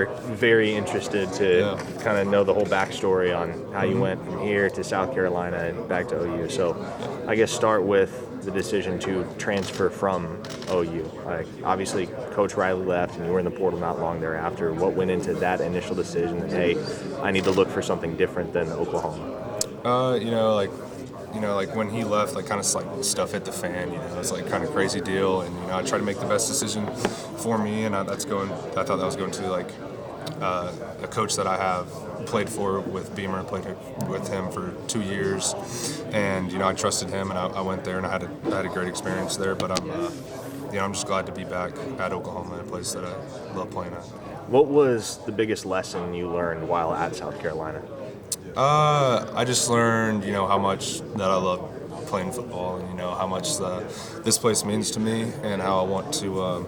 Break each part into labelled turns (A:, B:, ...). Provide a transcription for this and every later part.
A: Very interested to kind of know the whole backstory on how you went from here to South Carolina and back to OU. So I guess start with the decision to transfer from OU. Like, obviously, Coach Riley left and you were in the portal not long thereafter. What went into that initial decision that, hey, I need to look for something different than Oklahoma?
B: Like when he left, like kind of like stuff hit the fan. It was like kind of crazy deal, and I tried to make the best decision for me, and I thought that was going to like a coach that I have played for with Beamer, played with him for 2 years, and I trusted him, and I went there, and I had a great experience there. But I'm just glad to be back at Oklahoma, a place that I love playing at.
A: What was the biggest lesson you learned while at South Carolina?
B: I just learned, how much that I love playing football, and how much this place means to me, and how I want to,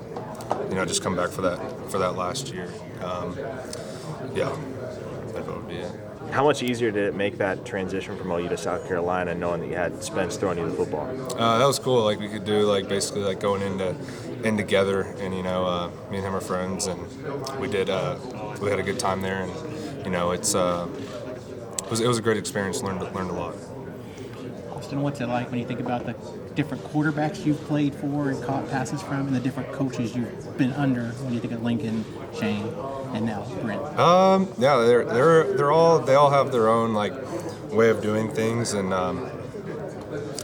B: just come back for that last year. That would be it.
A: How much easier did it make that transition from OU to South Carolina, knowing that you had Spence throwing you the football?
B: That was cool. Like we could do basically going in together, and me and him are friends, and we had a good time there, and it was a great experience. Learned a lot.
C: Austin, what's it like when you think about the different quarterbacks you've played for and caught passes from, and the different coaches you've been under? When you think of Lincoln, Shane, and now Brent.
B: They all have their own way of doing things, and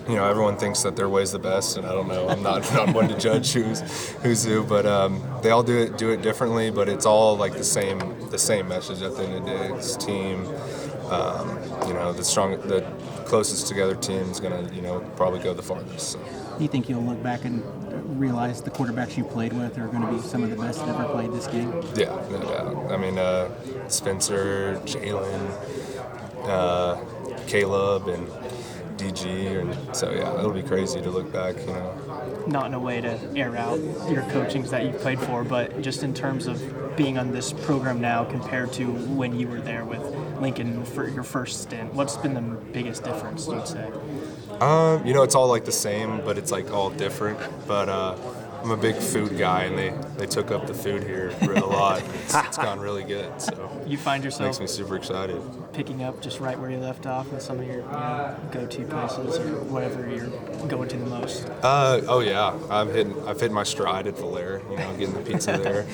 B: everyone thinks that their way's the best, and I don't know. I'm not one to judge who's who, but they all do it differently. But it's all like the same message at the end of the day. It's team. The closest together team is gonna probably go the farthest. So.
C: You think you'll look back and realize the quarterbacks you played with are going to be some of the best that ever played this game?
B: Yeah, no doubt. I mean, Spencer, Jalen, Caleb, and DG, and so it'll be crazy to look back.
D: Not in a way to air out your coachings that you played for, but just in terms of being on this program now compared to when you were there with Lincoln for your first stint. What's been the biggest difference, you'd say?
B: It's all like the same, but it's like all different. But I'm a big food guy, and they took up the food here a lot. It's gone really good, so
D: you find yourself
B: makes me super excited.
D: Picking up just right where you left off in some of your go-to places or whatever you're going to the most.
B: Oh yeah, I've hit my stride at Valera. Getting the pizza there.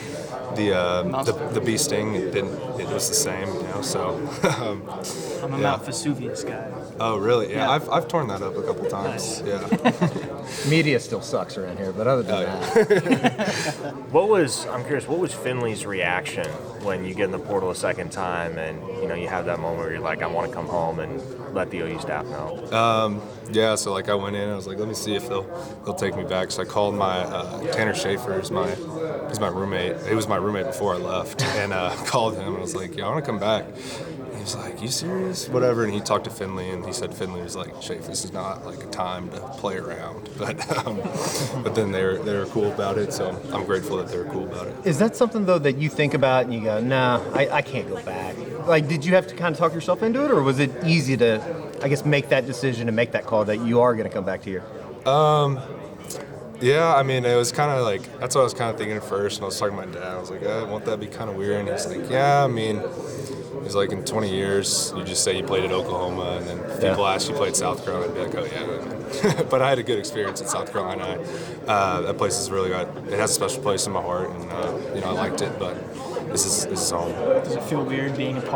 B: The bee sting, it was the same. So.
D: I'm a Mount Vesuvius guy.
B: Oh really? Yeah. I've torn that up a couple times.
D: Nice.
B: Yeah.
E: Media still sucks around here, but other than that.
A: I'm curious, what was Finley's reaction when you get in the portal a second time and you have that moment where you're like, I want to come home and let the OU staff know?
B: So I went in and I was like, let me see if they'll take me back. So I called my Tanner Schaefer, he's my roommate. He was my roommate before I left, and called him and I was like, I want to come back. He was like, you serious? Whatever. And he talked to Finley, and he said Finley was like, Schaefer, this is not like a time to play around. But then they were cool about it, so I'm grateful that they were cool about it.
E: Is that something, though, that you think about and you go, nah, I can't go back? Like, did you have to kind of talk yourself into it, or was it easy to, I guess, make that decision and make that call that you are going to come back here?
B: Yeah, I mean, it was kind of like, that's what I was kind of thinking at first, and I was talking to my dad. I was like, won't that be kind of weird? And he's like, yeah, I mean, he's like, in 20 years, you just say you played at Oklahoma, and then if people ask you played South Carolina, I'd be like, oh, yeah. But I had a good experience at South Carolina. That place is really good. It has a special place in my heart, and, I liked it, but this is home.
D: Does it feel weird being a part